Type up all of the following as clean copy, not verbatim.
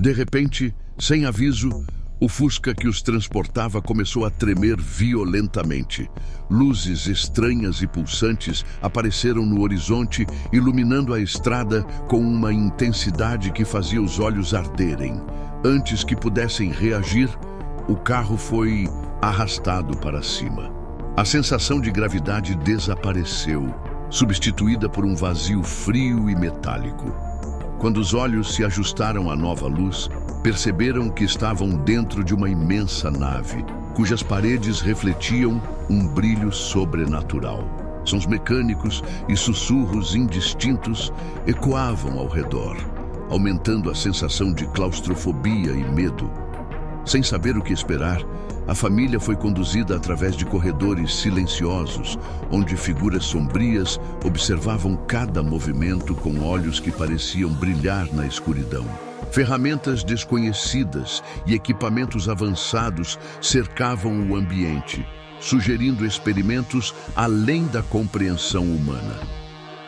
De repente, sem aviso, o Fusca que os transportava começou a tremer violentamente. Luzes estranhas e pulsantes apareceram no horizonte, iluminando a estrada com uma intensidade que fazia os olhos arderem. Antes que pudessem reagir, o carro foi arrastado para cima. A sensação de gravidade desapareceu, substituída por um vazio frio e metálico. Quando os olhos se ajustaram à nova luz, perceberam que estavam dentro de uma imensa nave, cujas paredes refletiam um brilho sobrenatural. Sons mecânicos e sussurros indistintos ecoavam ao redor, aumentando a sensação de claustrofobia e medo. Sem saber o que esperar, a família foi conduzida através de corredores silenciosos, onde figuras sombrias observavam cada movimento com olhos que pareciam brilhar na escuridão. Ferramentas desconhecidas e equipamentos avançados cercavam o ambiente, sugerindo experimentos além da compreensão humana.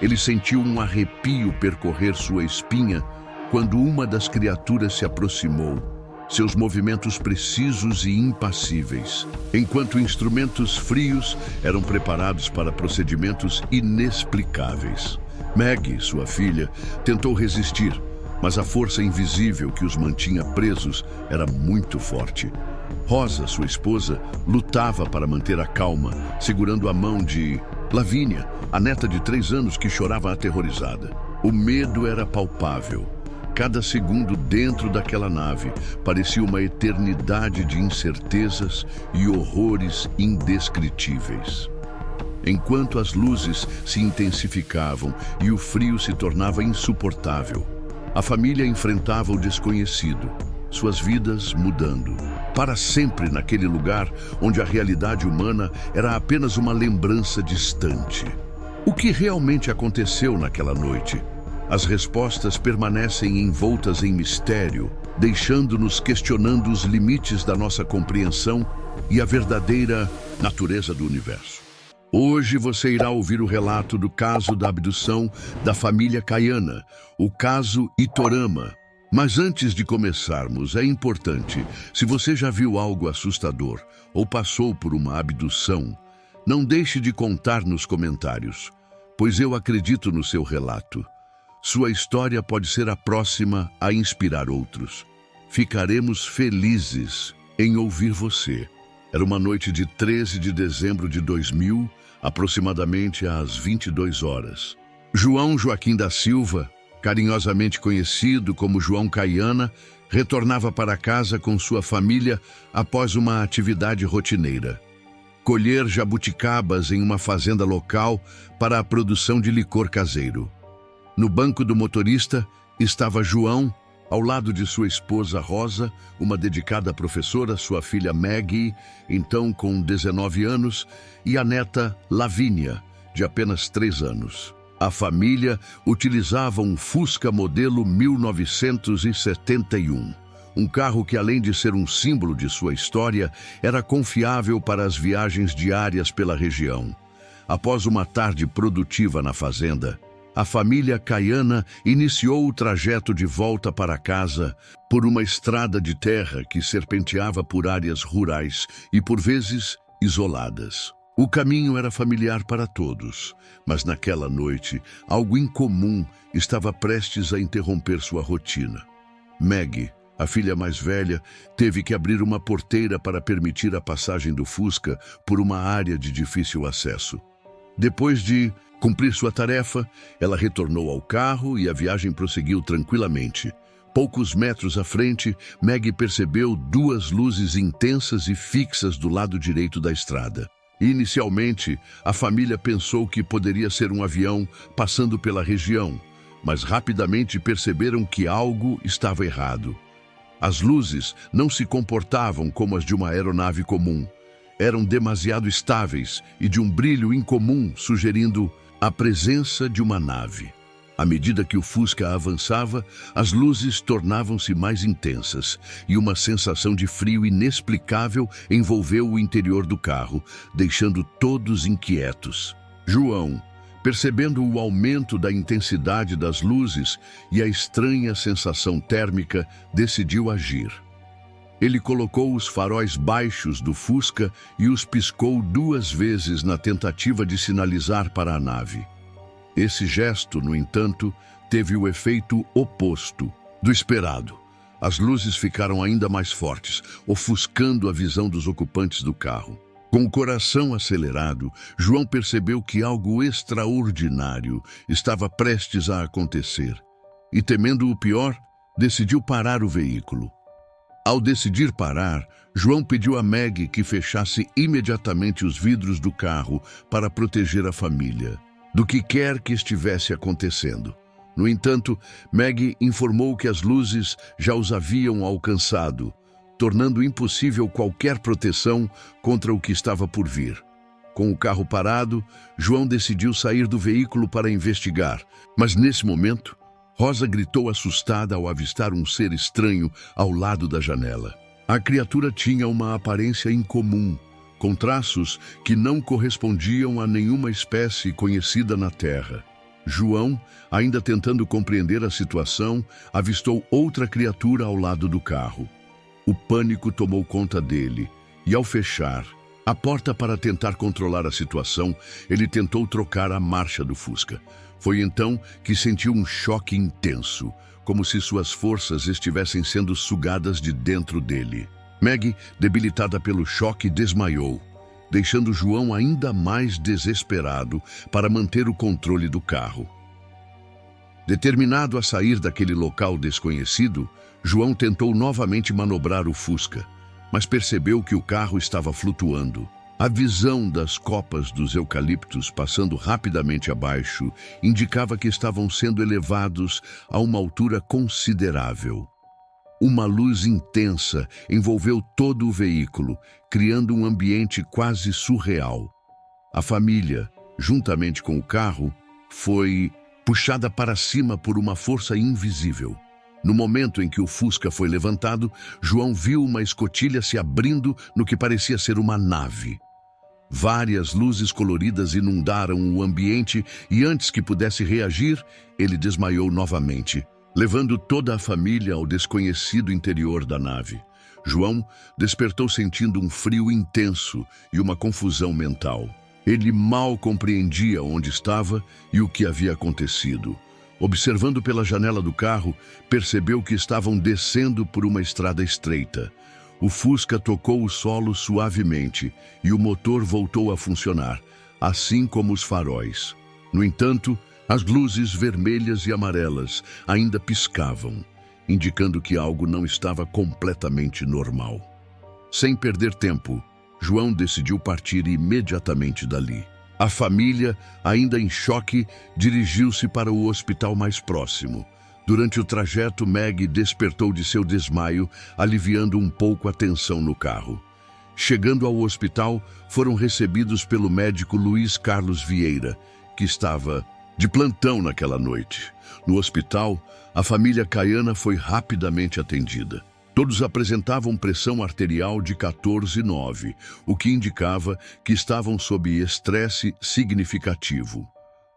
Ele sentiu um arrepio percorrer sua espinha quando uma das criaturas se aproximou, seus movimentos precisos e impassíveis, enquanto instrumentos frios eram preparados para procedimentos inexplicáveis. Maggie, sua filha, tentou resistir, mas a força invisível que os mantinha presos era muito forte. Rosa, sua esposa, lutava para manter a calma, segurando a mão de Lavínia, a neta de 3 anos que chorava aterrorizada. O medo era palpável. Cada segundo dentro daquela nave parecia uma eternidade de incertezas e horrores indescritíveis. Enquanto as luzes se intensificavam e o frio se tornava insuportável, a família enfrentava o desconhecido, suas vidas mudando, para sempre naquele lugar onde a realidade humana era apenas uma lembrança distante. O que realmente aconteceu naquela noite? As respostas permanecem envoltas em mistério, deixando-nos questionando os limites da nossa compreensão e a verdadeira natureza do universo. Hoje você irá ouvir o relato do caso da abdução da família Kayana, o caso Itorama. Mas antes de começarmos, é importante, se você já viu algo assustador ou passou por uma abdução, não deixe de contar nos comentários, pois eu acredito no seu relato. Sua história pode ser a próxima a inspirar outros. Ficaremos felizes em ouvir você. Era uma noite de 13 de dezembro de 2000, aproximadamente às 22 horas. João Joaquim da Silva, carinhosamente conhecido como João Kayana, retornava para casa com sua família após uma atividade rotineira: colher jabuticabas em uma fazenda local para a produção de licor caseiro. No banco do motorista estava João, ao lado de sua esposa Rosa, uma dedicada professora, sua filha Maggie, então com 19 anos, e a neta Lavínia, de apenas 3 anos. A família utilizava um Fusca modelo 1971, um carro que, além de ser um símbolo de sua história, era confiável para as viagens diárias pela região. Após uma tarde produtiva na fazenda, a família Kayana iniciou o trajeto de volta para casa por uma estrada de terra que serpenteava por áreas rurais e, por vezes, isoladas. O caminho era familiar para todos, mas naquela noite, algo incomum estava prestes a interromper sua rotina. Maggie, a filha mais velha, teve que abrir uma porteira para permitir a passagem do Fusca por uma área de difícil acesso. Depois de cumprir sua tarefa, ela retornou ao carro e a viagem prosseguiu tranquilamente. Poucos metros à frente, Maggie percebeu 2 luzes intensas e fixas do lado direito da estrada. Inicialmente, a família pensou que poderia ser um avião passando pela região, mas rapidamente perceberam que algo estava errado. As luzes não se comportavam como as de uma aeronave comum. Eram demasiado estáveis e de um brilho incomum, sugerindo a presença de uma nave. À medida que o Fusca avançava, as luzes tornavam-se mais intensas e uma sensação de frio inexplicável envolveu o interior do carro, deixando todos inquietos. João, Percebendo o aumento da intensidade das luzes e a estranha sensação térmica, decidiu agir. Ele colocou os faróis baixos do Fusca e os piscou 2 vezes na tentativa de sinalizar para a nave. Esse gesto, no entanto, teve o efeito oposto do esperado. As luzes ficaram ainda mais fortes, ofuscando a visão dos ocupantes do carro. Com o coração acelerado, João percebeu que algo extraordinário estava prestes a acontecer. E, temendo o pior, decidiu parar o veículo. Ao decidir parar, João pediu a Meg que fechasse imediatamente os vidros do carro para proteger a família do que quer que estivesse acontecendo. No entanto, Meg informou que as luzes já os haviam alcançado, tornando impossível qualquer proteção contra o que estava por vir. Com o carro parado, João decidiu sair do veículo para investigar, mas nesse momento, Rosa gritou assustada ao avistar um ser estranho ao lado da janela. A criatura tinha uma aparência incomum, com traços que não correspondiam a nenhuma espécie conhecida na Terra. João, ainda tentando compreender a situação, avistou outra criatura ao lado do carro. O pânico tomou conta dele, e ao fechar a porta para tentar controlar a situação, ele tentou trocar a marcha do Fusca. Foi então que sentiu um choque intenso, como se suas forças estivessem sendo sugadas de dentro dele. Meg, debilitada pelo choque, desmaiou, deixando João ainda mais desesperado para manter o controle do carro. Determinado a sair daquele local desconhecido, João tentou novamente manobrar o Fusca, mas percebeu que o carro estava flutuando. A visão das copas dos eucaliptos passando rapidamente abaixo indicava que estavam sendo elevados a uma altura considerável. Uma luz intensa envolveu todo o veículo, criando um ambiente quase surreal. A família, juntamente com o carro, foi puxada para cima por uma força invisível. No momento em que o Fusca foi levantado, João viu uma escotilha se abrindo no que parecia ser uma nave. Várias luzes coloridas inundaram o ambiente e antes que pudesse reagir, ele desmaiou novamente, levando toda a família ao desconhecido interior da nave. João despertou sentindo um frio intenso e uma confusão mental. Ele mal compreendia onde estava e o que havia acontecido. Observando pela janela do carro, percebeu que estavam descendo por uma estrada estreita. O Fusca tocou o solo suavemente e o motor voltou a funcionar, assim como os faróis. No entanto, as luzes vermelhas e amarelas ainda piscavam, indicando que algo não estava completamente normal. Sem perder tempo, João decidiu partir imediatamente dali. A família, ainda em choque, dirigiu-se para o hospital mais próximo. Durante o trajeto, Meg despertou de seu desmaio, aliviando um pouco a tensão no carro. Chegando ao hospital, foram recebidos pelo médico Luiz Carlos Vieira, que estava de plantão naquela noite. No hospital, a família Caiana foi rapidamente atendida. Todos apresentavam pressão arterial de 14,9, o que indicava que estavam sob estresse significativo.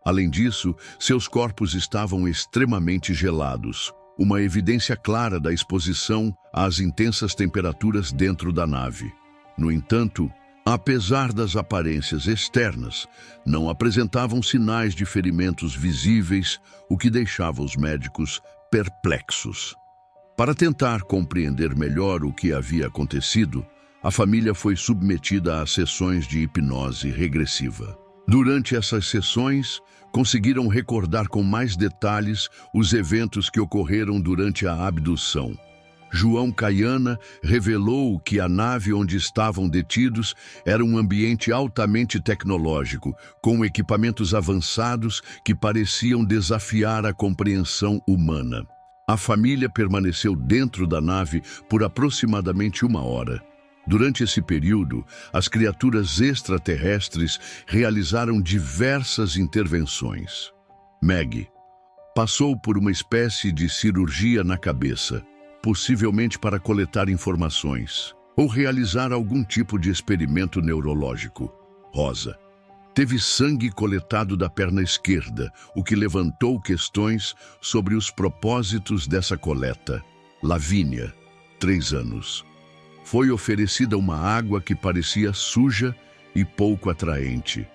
Além disso, seus corpos estavam extremamente gelados, uma evidência clara da exposição às intensas temperaturas dentro da nave. No entanto, apesar das aparências externas, não apresentavam sinais de ferimentos visíveis, o que deixava os médicos perplexos. Para tentar compreender melhor o que havia acontecido, a família foi submetida a sessões de hipnose regressiva. Durante essas sessões, conseguiram recordar com mais detalhes os eventos que ocorreram durante a abdução. João Caiana revelou que a nave onde estavam detidos era um ambiente altamente tecnológico, com equipamentos avançados que pareciam desafiar a compreensão humana. A família permaneceu dentro da nave por aproximadamente 1 hora. Durante esse período, as criaturas extraterrestres realizaram diversas intervenções. Meg passou por uma espécie de cirurgia na cabeça, possivelmente para coletar informações ou realizar algum tipo de experimento neurológico. Rosa teve sangue coletado da perna esquerda, o que levantou questões sobre os propósitos dessa coleta. Lavínia, 3 anos. Foi oferecida uma água que parecia suja e pouco atraente.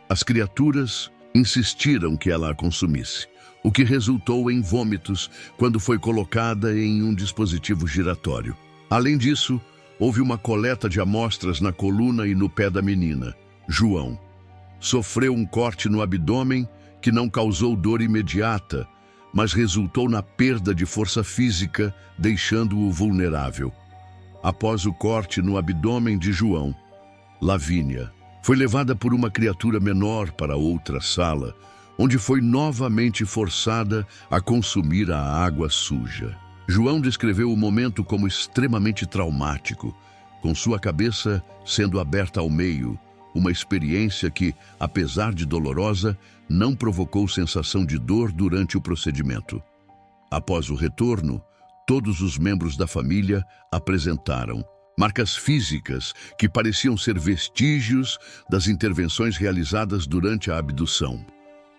As criaturas insistiram que ela a consumisse, o que resultou em vômitos quando foi colocada em um dispositivo giratório. Além disso, houve uma coleta de amostras na coluna e no pé da menina. João sofreu um corte no abdômen que não causou dor imediata, mas resultou na perda de força física, deixando-o vulnerável. Após o corte no abdômen de João, Lavínia foi levada por uma criatura menor para outra sala, onde foi novamente forçada a consumir a água suja. João descreveu o momento como extremamente traumático, com sua cabeça sendo aberta ao meio, uma experiência que, apesar de dolorosa, não provocou sensação de dor durante o procedimento. Após o retorno, todos os membros da família apresentaram marcas físicas que pareciam ser vestígios das intervenções realizadas durante a abdução.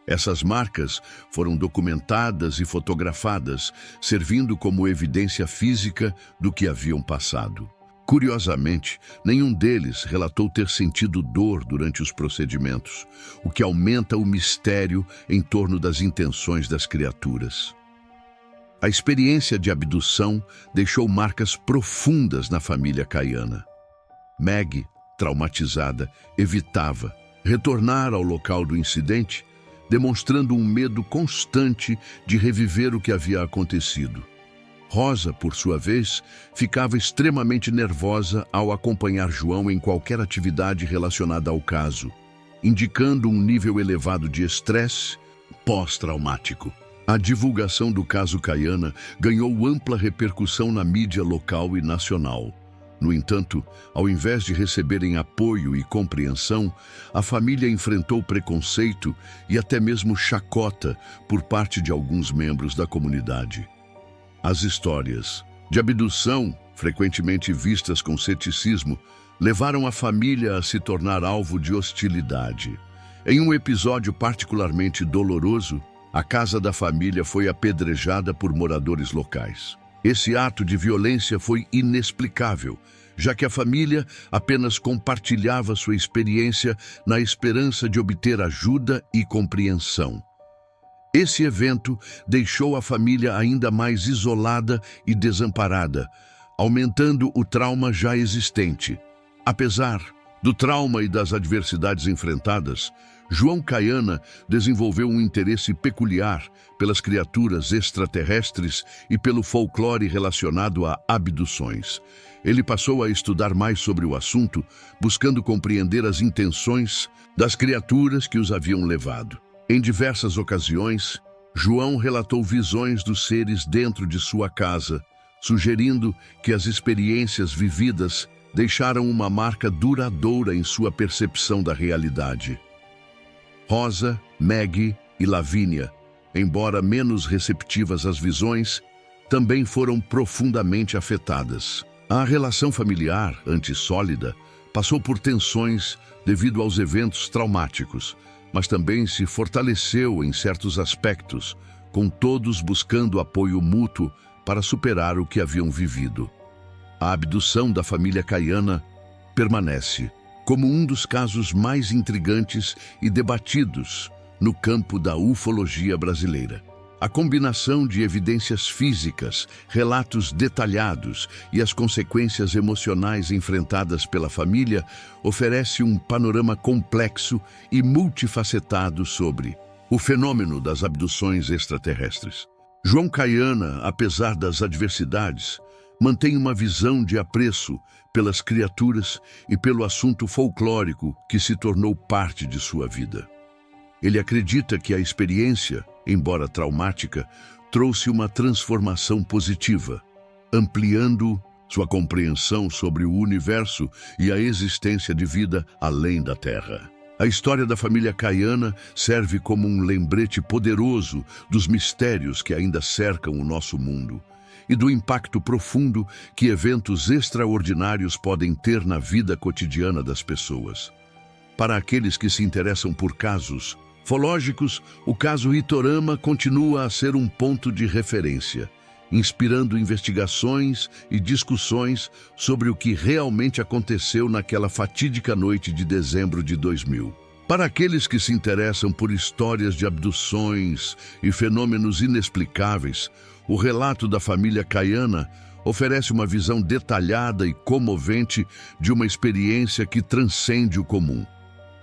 Essas marcas foram documentadas e fotografadas, servindo como evidência física do que haviam passado. Curiosamente, nenhum deles relatou ter sentido dor durante os procedimentos, o que aumenta o mistério em torno das intenções das criaturas. A experiência de abdução deixou marcas profundas na família Caiana. Meg, traumatizada, evitava retornar ao local do incidente, demonstrando um medo constante de reviver o que havia acontecido. Rosa, por sua vez, ficava extremamente nervosa ao acompanhar João em qualquer atividade relacionada ao caso, indicando um nível elevado de estresse pós-traumático. A divulgação do caso Caiana ganhou ampla repercussão na mídia local e nacional. No entanto, ao invés de receberem apoio e compreensão, a família enfrentou preconceito e até mesmo chacota por parte de alguns membros da comunidade. As histórias de abdução, frequentemente vistas com ceticismo, levaram a família a se tornar alvo de hostilidade. Em um episódio particularmente doloroso, a casa da família foi apedrejada por moradores locais. Esse ato de violência foi inexplicável, já que a família apenas compartilhava sua experiência na esperança de obter ajuda e compreensão. Esse evento deixou a família ainda mais isolada e desamparada, aumentando o trauma já existente. Apesar do trauma e das adversidades enfrentadas, João Caiana desenvolveu um interesse peculiar pelas criaturas extraterrestres e pelo folclore relacionado a abduções. Ele passou a estudar mais sobre o assunto, buscando compreender as intenções das criaturas que os haviam levado. Em diversas ocasiões, João relatou visões dos seres dentro de sua casa, sugerindo que as experiências vividas deixaram uma marca duradoura em sua percepção da realidade. Rosa, Meg e Lavínia, embora menos receptivas às visões, também foram profundamente afetadas. A relação familiar, antes sólida, passou por tensões devido aos eventos traumáticos, mas também se fortaleceu em certos aspectos, com todos buscando apoio mútuo para superar o que haviam vivido. A abdução da família Caiana permanece como um dos casos mais intrigantes e debatidos no campo da ufologia brasileira. A combinação de evidências físicas, relatos detalhados e as consequências emocionais enfrentadas pela família oferece um panorama complexo e multifacetado sobre o fenômeno das abduções extraterrestres. João Caiana, apesar das adversidades, mantém uma visão de apreço pelas criaturas e pelo assunto folclórico que se tornou parte de sua vida. Ele acredita que a experiência, embora traumática, trouxe uma transformação positiva, ampliando sua compreensão sobre o universo e a existência de vida além da Terra. A história da família Caiana serve como um lembrete poderoso dos mistérios que ainda cercam o nosso mundo e do impacto profundo que eventos extraordinários podem ter na vida cotidiana das pessoas. Para aqueles que se interessam por casos ufológicos, o caso Itorama continua a ser um ponto de referência, inspirando investigações e discussões sobre o que realmente aconteceu naquela fatídica noite de dezembro de 2000. Para aqueles que se interessam por histórias de abduções e fenômenos inexplicáveis, o relato da família Kayana oferece uma visão detalhada e comovente de uma experiência que transcende o comum.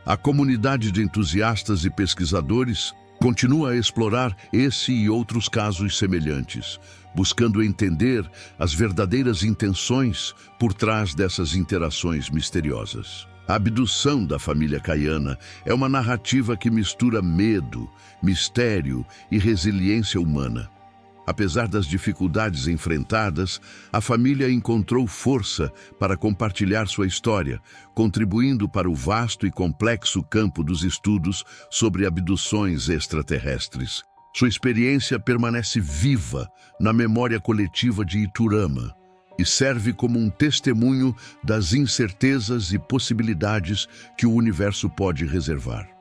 A comunidade de entusiastas e pesquisadores continua a explorar esse e outros casos semelhantes, buscando entender as verdadeiras intenções por trás dessas interações misteriosas. A abdução da família Kayana é uma narrativa que mistura medo, mistério e resiliência humana. Apesar das dificuldades enfrentadas, a família encontrou força para compartilhar sua história, contribuindo para o vasto e complexo campo dos estudos sobre abduções extraterrestres. Sua experiência permanece viva na memória coletiva de Iturama e serve como um testemunho das incertezas e possibilidades que o universo pode reservar.